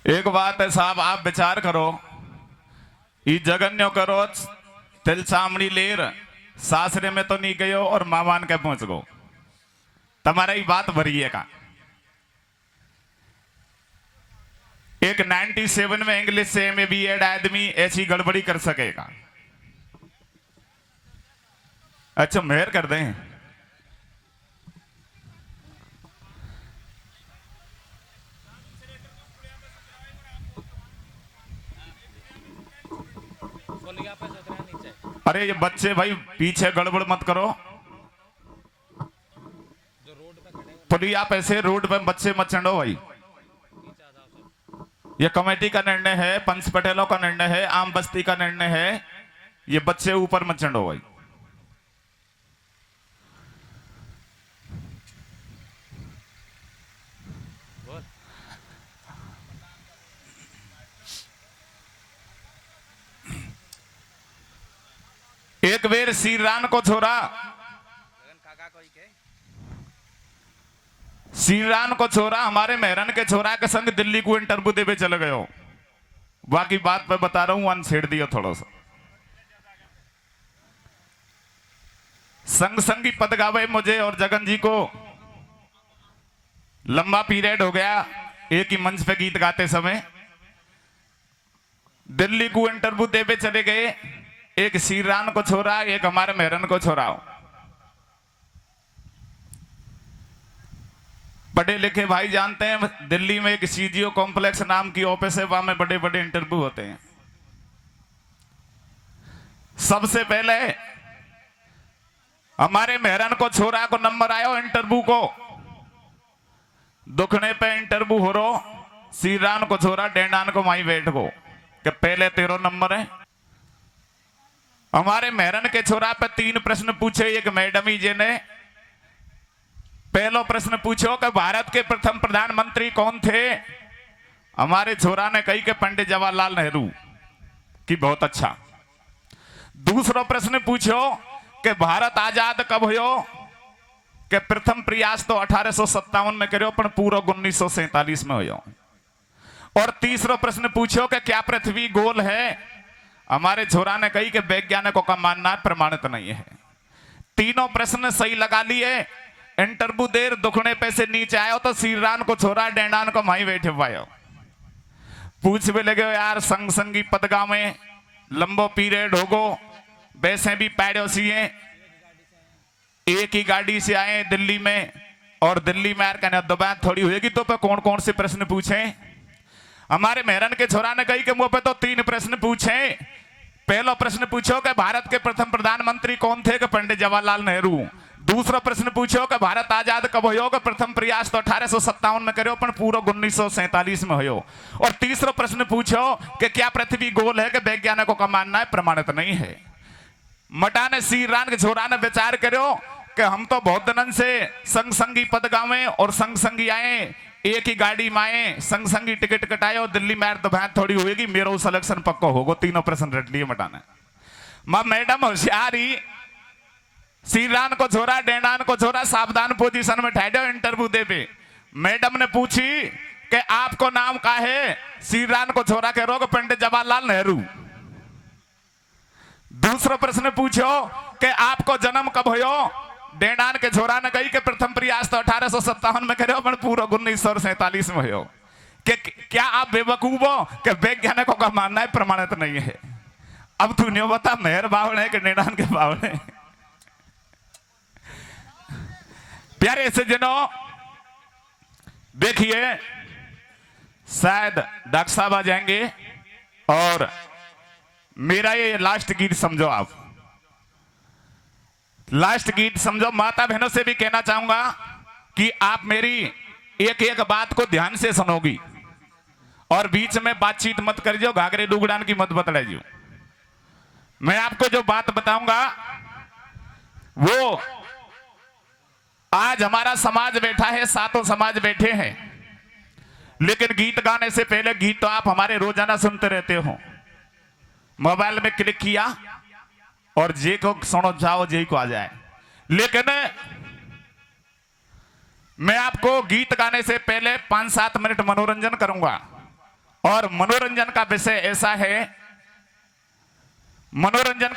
एक बात है साहब, आप विचार करो, ई जगन्यो करो तिल चामड़ी लेर सासरे में तो नहीं गयो और मामान के पहुंच गो, तुम्हारा ही बात भरी है का। एक 97 में इंग्लिश से एमए बीएड आदमी ऐसी गड़बड़ी कर सकेगा? अच्छा मेहर कर दें। अरे ये बच्चे भाई पीछे गड़बड़ मत करो, पुलिया पे से रोड पे बच्चे मत चढ़ो भाई। ये कमेटी का निर्णय है, पंच पटेलों का निर्णय है, आम बस्ती का निर्णय है, ये बच्चे ऊपर मत चढ़ो भाई। एक बेर श्री राम को छोरा, श्री राम को छोरा हमारे मेहरन के छोरा के संग दिल्ली को इंटरव्यू देवे चले गए हो। बाकी बात मैं बता रहा हूं, वन छेड़ दिया थोड़ा सा। संग संगी पद गावे मुझे और जगन जी को लंबा पीरियड हो गया एक ही मंच पे गीत गाते समय। दिल्ली को इंटरव्यू देवे चले गए, एक श्री राम को छोरा, एक हमारे मेहरन को छोरा। पढ़े लिखे भाई जानते हैं, दिल्ली में एक सीजीओ कॉम्प्लेक्स नाम की ऑफिस है, वहां में बड़े बड़े इंटरव्यू होते हैं। सबसे पहले हमारे मेहरन को छोरा को नंबर आयो इंटरव्यू को, दुखने पे इंटरव्यू हो रो, श्री राम को छोरा डेंडान को वहीं बैठ गो कि पहले 13 नंबर है। हमारे मेहरन के छोरा पे 3 प्रश्न पूछे एक मैडम जी ने। पहलो प्रश्न पूछो कि भारत के प्रथम प्रधानमंत्री कौन थे? हमारे छोरा ने कही कि पंडित जवाहरलाल नेहरू की, बहुत अच्छा। दूसरा प्रश्न पूछो कि भारत आजाद कब हुयो? कि प्रथम प्रयास तो 1857 में करो पर पूरा 1947 में हुयो। और तीसरा प्रश्न पूछो कि क्या पृथ्वी गोल है? हमारे छोरा ने कही कि वैज्ञानिकों का मानना प्रमाणित नहीं है। तीनों प्रश्न सही लगा लिए। इंटरव्यू देर दुखने पे से नीचे आयो तो श्री राम को छोरा डेंडान को वहीं बैठे पायो। पूछ भी लगे यार, संग संगी पदगा में लंबो पीरियड होगो, वैसे भी पैड़ो सीए, एक ही गाड़ी से आए दिल्ली में, और दिल्ली में यार कहने दबा थोड़ी होगी तो पे कौन कौन से प्रश्न पूछे? हमारे मेहरन के छोरा ने कही कि मुंह पे तो 3 प्रश्न पूछे। पहला प्रश्न पूछो कि भारत के प्रथम प्रधानमंत्री कौन थे? कि पंडित जवाहरलाल नेहरू। दूसरा प्रश्न पूछो कि भारत आजाद कब हुयो? कि प्रथम प्रयास तो 1857 में करो पर पूरा 1947 में हुयो। और तीसरा प्रश्न पूछो कि क्या पृथ्वी गोल है? कि वैज्ञानिकों का मानना है प्रमाणित नहीं है। मटा ने श्री राम के छोरा ने विचार करो कि हम तो बहुत दिनों से संग संगी पद गावे और संग संगी आए, एक ही गाड़ी में आए, संग संगी टिकट कटाए और दिल्ली में तो भैंस थोड़ी होगी, मेरा सिलेक्शन पक्का होगा। तीनों प्रश्न रट लिए मटा ने। मैडम होशियारी, श्री राम को छोरा डेंडान को छोरा सावधान पोजीशन में ठहरो इंटरव्यू दे पे। मैडम ने पूछी कि आपको नाम का है? श्री राम को छोरा कह रो पंडित जवाहरलाल नेहरू। दूसरा प्रश्न पूछो कि आपको जन्म कब हुयो? डेंडान के छोरा ने कही कि प्रथम प्रयास तो 1857 में करो पर पूरा 1947 में हुयो। कि क्या आप बेवकूफ हो? कि वैज्ञानिकों का मानना है प्रमाणित नहीं है। अब तू नहीं बता मेहर बावड़े कि डेंडान के बावड़े? प्यारे सज्जनों देखिए, शायद डॉक्टर साहब आ जाएंगे और मेरा ये लास्ट गीत समझो। आप लास्ट गीत समझो। माता बहनों से भी कहना चाहूंगा कि आप मेरी एक एक बात को ध्यान से सुनोगी और बीच में बातचीत मत करियो, घाघरे डुगड़ान की मत बतलाइयो। मैं आपको जो बात बताऊंगा वो आज हमारा समाज बैठा है, सातों समाज बैठे हैं, लेकिन गीत गाने से पहले गीत तो आप हमारे रोजाना सुनते रहते हो। मोबाइल में क्लिक किया और जे को सुनो जाओ जे को आ जाए। लेकिन मैं आपको गीत गाने से पहले 5-7 मिनट मनोरंजन करूंगा और मनोरंजन का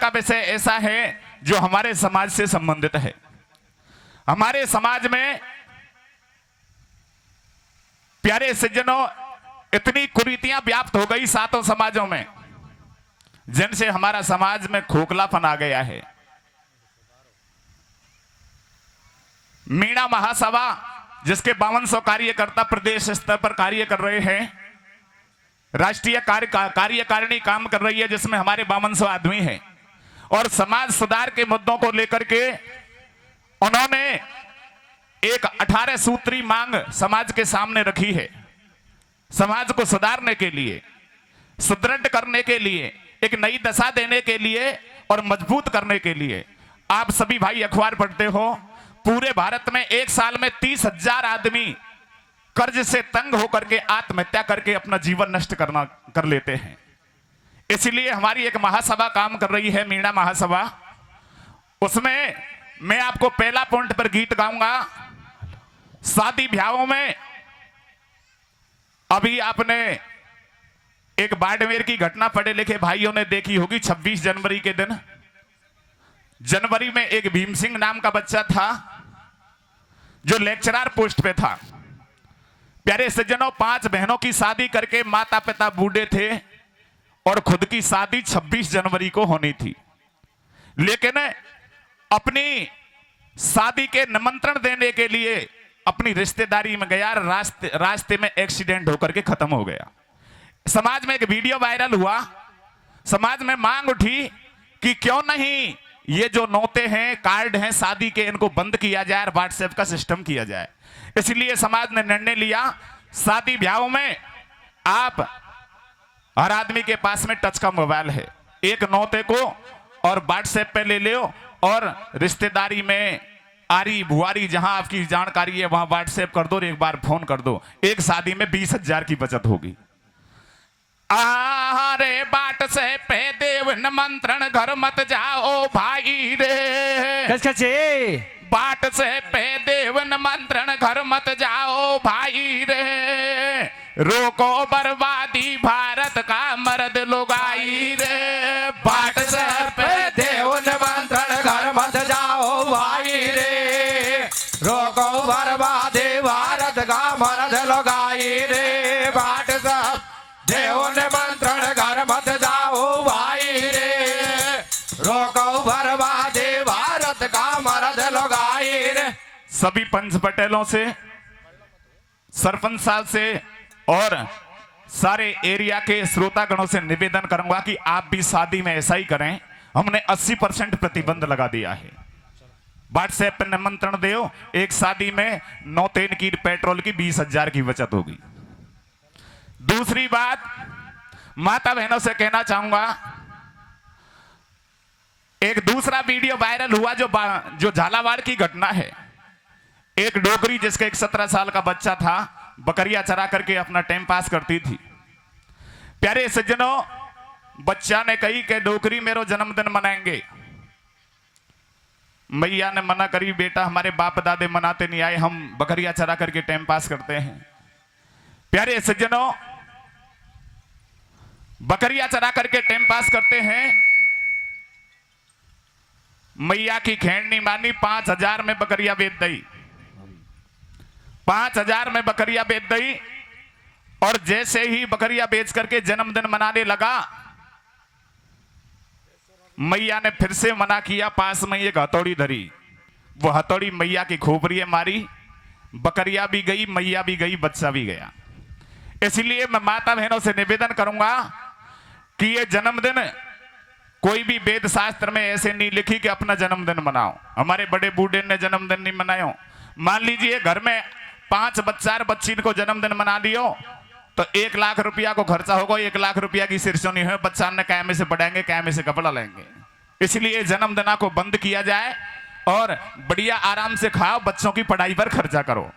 विषय ऐसा है जो हमारे समाज से संबंधित है। हमारे समाज में प्यारे सज्जनों इतनी कुरीतियां व्याप्त हो गई सातों समाजों में, जिनसे हमारा समाज में खोखलापन आ गया है। मीणा महासभा जिसके 5200 कार्यकर्ता प्रदेश स्तर पर कार्य कर रहे हैं, राष्ट्रीय कार्यकारिणी काम कर रही है जिसमें हमारे 5200 आदमी हैं, और समाज सुधार के मुद्दों को लेकर के उन्होंने एक 18 सूत्री मांग समाज के सामने रखी है। समाज को सुधारने के लिए, सुदृढ़ करने के लिए, एक नई दशा देने के लिए और मजबूत करने के लिए। आप सभी भाई अखबार पढ़ते हो, पूरे भारत में एक साल में 30,000 आदमी कर्ज से तंग होकर के आत्महत्या करके अपना जीवन नष्ट कर लेते हैं। इसलिए हमारी एक महासभा काम कर रही है, मीणा महासभा। उसमें मैं आपको पहला पॉइंट पर गीत गाऊंगा। शादी ब्याहों में अभी आपने एक बाड़मेर की घटना पढ़े लिखे भाइयों ने देखी होगी। 26 जनवरी के दिन, जनवरी में एक भीम सिंह नाम का बच्चा था जो लेक्चरर पोस्ट पे था। प्यारे सज्जनों, 5 बहनों की शादी करके माता पिता बूढ़े थे और खुद की शादी 26 जनवरी को होनी थी, लेकिन अपनी शादी के निमंत्रण देने के लिए अपनी रिश्तेदारी में गया, रास्ते में एक्सीडेंट होकर के खत्म हो गया। समाज में एक वीडियो वायरल हुआ, समाज में मांग उठी कि क्यों नहीं ये जो नोते हैं, कार्ड हैं शादी के, इनको बंद किया जाए और व्हाट्सएप का सिस्टम किया जाए। इसलिए समाज ने निर्णय लिया, शादी ब्याहों में आप हर आदमी के पास में टच का मोबाइल है, एक नोते को और व्हाट्सएप पे ले लो और रिश्तेदारी में आरी बुआरी जहां आपकी जानकारी है वहां व्हाट्सएप कर दो और एक बार फोन कर दो। एक शादी में 20,000 की बचत होगी। अरे बाट से पे देव निमंत्रण, घर मत जाओ भाई रे। बाट से पे देव निमंत्रण, घर मत जाओ भाई रे। रोको बर्बादी भारत का मर्द लुगाई रे। बाट से पे देव निमंत्रण, घर मत जाओ भाई रे। रोको बर्बादी भारत का मर्द लुगाई रे। बाट से देव निमंत्रण, घर मत जाओ भाई रे। रोको बर्बादी भारत का मर्द लुगाई रे। सभी पंच पटेलों से, सरपंच साहब से और सारे एरिया के श्रोतागणों से निवेदन करूंगा कि आप भी शादी में ऐसा ही करें। हमने 80% प्रतिबंध लगा दिया है। व्हाट्सएप पर निमंत्रण दो, एक शादी में 9 तेन की पेट्रोल की 20,000 की बचत होगी। दूसरी बात, माता बहनों से कहना चाहूंगा, एक दूसरा वीडियो वायरल हुआ जो झालावाड़ की घटना है। एक डोकरी जिसका एक 17 साल का बच्चा था, बकरियां चरा करके अपना टाइम पास करती थी। प्यारे सज्जनों, बच्चा ने कही कि डोकरी मेरो जन्मदिन मनाएंगे। मैया ने मना करी, बेटा हमारे बाप दादे मनाते नहीं आए, हम बकरियां चरा करके टाइम पास करते हैं। प्यारे सज्जनों, बकरियां चरा करके टाइम पास करते हैं। मैया की खैर नहीं मानी, 5,000 में बकरियां बेच दी। 5,000 में बकरियां बेच दी और जैसे ही बकरियां बेच करके जन्मदिन मनाने लगा, मैया ने फिर से मना किया। पास में एक हथौड़ी धरी, वो हथौड़ी मैया की खोपड़ी मारी, बकरियां भी गई, मैया भी गई, बच्चा भी गया। इसलिए मैं माता बहनों से निवेदन करूंगा कि ये जन्मदिन कोई भी वेद शास्त्र में ऐसे नहीं लिखी कि अपना जन्मदिन मनाओ। हमारे बड़े बूढ़े ने जन्मदिन नहीं मनायो। मान लीजिए घर में 5 बच्चा बच्ची को जन्मदिन मना लियो तो 1 लाख रुपया को खर्चा होगा। 1 लाख रुपया की सिरसोनी है, बच्चा ने कैमे से पढ़ाएंगे, कैमे से कपड़ा लेंगे। इसलिए जन्मदिना को बंद किया जाए और बढ़िया आराम से खाओ, बच्चों की पढ़ाई पर खर्चा करो।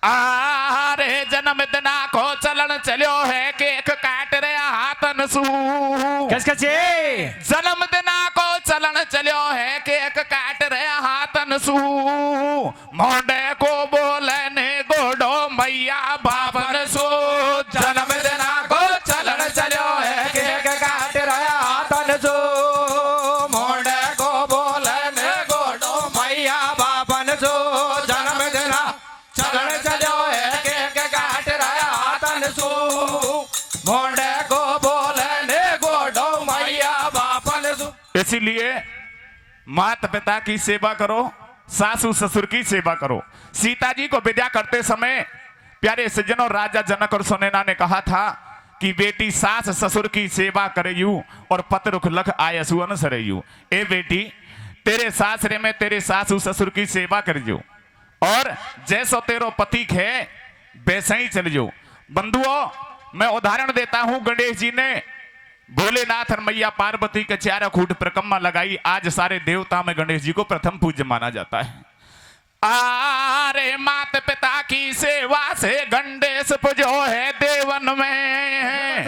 अरे जन्मदिना को चलन चलो है, केक काट रहे हाथन सू। जन्मदिना को चलन चलो है, केक काट रहे हाथन सू। मोंडे को बोलने गोडो मैया बाबन सू। जन्मदिना को बापन सो मोंडे को बोलने गोडो मैया बापन सो। इसीलिए माता पिता की सेवा करो, सासू ससुर की सेवा करो। सीता जी को विदा करते समय प्यारे सज्जनों राजा जनक और सुनैना ने कहा था कि बेटी सास ससुर की सेवा करेयू और पत रुख लख आयसु अनसरेयू। ए बेटी तेरे सासरे में तेरे सासू ससुर की सेवा करियो और जैसो तेरो पति है वैसे ही चलियो। बंधुओं मैं उदाहरण देता हूं, गणेश जी ने भोलेनाथ और मैया पार्वती के चारों खूट परिक्रमा लगाई। आज सारे देवता में गणेश जी को प्रथम पूज्य माना जाता है। आरे माता पिता की सेवा से गणेश पूजो है देवन में,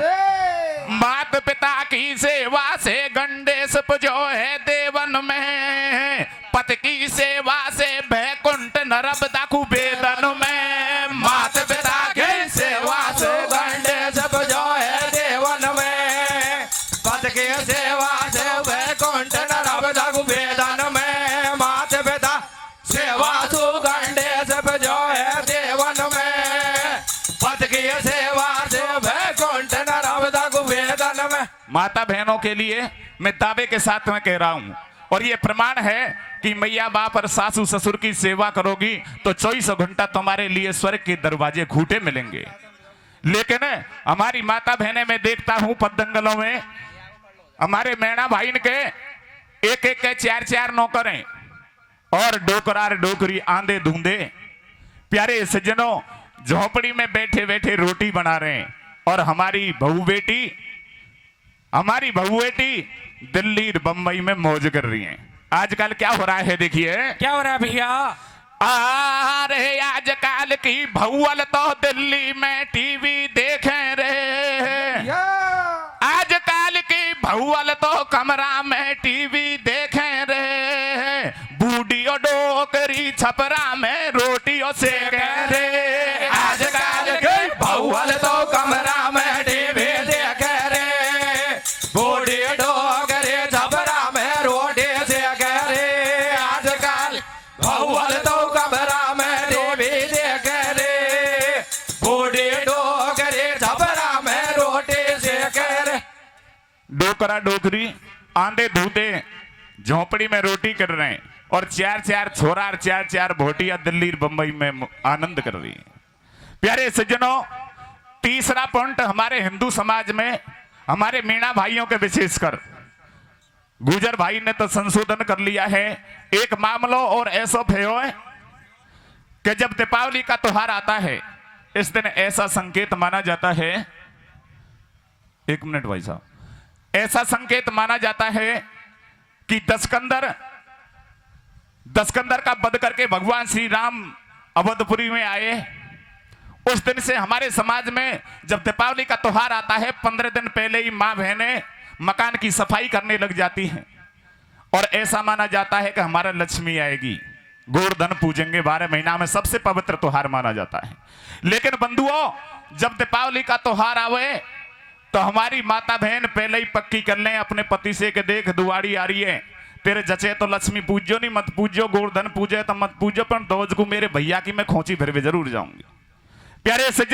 माता पिता की सेवा से गणेश पूजो है देवन में, पत की सेवा से बैकुंठ नरबदा कुबेदन में। माता पिता की सेवा से गणेश पूजो है देवन में, पद की सेवा से वैकुंठ नरबदा कुबेदन में। माता पिता सेवा सु गणेश पूजो है देवन में, पद की सेवा से वैकुंठ नरबदा कुबेदन में। माता बहनों के लिए मैं दावे के साथ में कह रहा हूं और ये प्रमाण है कि मैया बाप और सासू ससुर की सेवा करोगी तो 24 घंटा तुम्हारे लिए स्वर्ग के दरवाजे घूटे मिलेंगे। लेकिन हमारी माता बहने में देखता हूं पद्दंगलों में हमारे मैणा भाई के एक एक के 4-4 नौकर हैं और डोकरार डोकरी आंधे धुंधे प्यारे सज्जनों झोपड़ी में बैठे बैठे रोटी बना रहे हैं और हमारी बहू बेटी दिल्ली बम्बई में मौज कर रही हैं। आजकल क्या हो रहा है देखिए, क्या हो रहा है भैया? अरे आजकल की भौवल तो दिल्ली में टीवी देखे रे, आजकल की भौवल तो कमरा में टीवी देखे रे, बूढ़ियों डोकरी छपरा में रोटियों सेके रे। आजकल के भौवल तो कमरा में टीवी देखे रे, बूढ़ी डोकरी छपरा में रोटी सेके रे। आजकल भौवल तो कमरा में टीवी देखे रे, बूढ़ी डोकरी छपरा में रोटी सेके रे। डोकरा डोकरी आंधे धूते झोपड़ी में रोटी कर रहे हैं और 4-4 छोरा और 4-4 भोटिया दिल्ली बम्बई में आनंद कर रही हैं। प्यारे सज्जनों तीसरा पॉइंट हमारे हिंदू समाज में हमारे मीणा भाइयों के विशेषकर गुजर भाई ने तो संशोधन कर लिया है। एक मामलो और ऐसा भयो है कि जब दीपावली का त्योहार आता है इस दिन ऐसा संकेत माना जाता है, 1 मिनट भाई साहब, ऐसा संकेत माना जाता है कि दशकंदर का वध करके भगवान श्री राम अवधपुरी में आए। उस दिन से हमारे समाज में जब दीपावली का त्योहार आता है 15 दिन पहले ही माँ बहनें मकान की सफाई करने लग जाती हैं और ऐसा माना जाता है कि हमारा लक्ष्मी आएगी, गोवर्धन पूजेंगे। 12 महीना में सबसे पवित्र त्योहार माना जाता है। लेकिन बंधुओं जब दीपावली का त्योहार आवे तो हमारी माता बहन पहले ही पक्की कर लें अपने पति से कि देख दुआड़ी आ रही है, तेरे जचे तो लक्ष्मी पूजो नहीं मत पूजो, गोवर्धन पूजे तो मत पूजो, पर दोज को मेरे भैया की मैं खोची फिर भी जरूर जाऊंगी। प्यारे सज्जन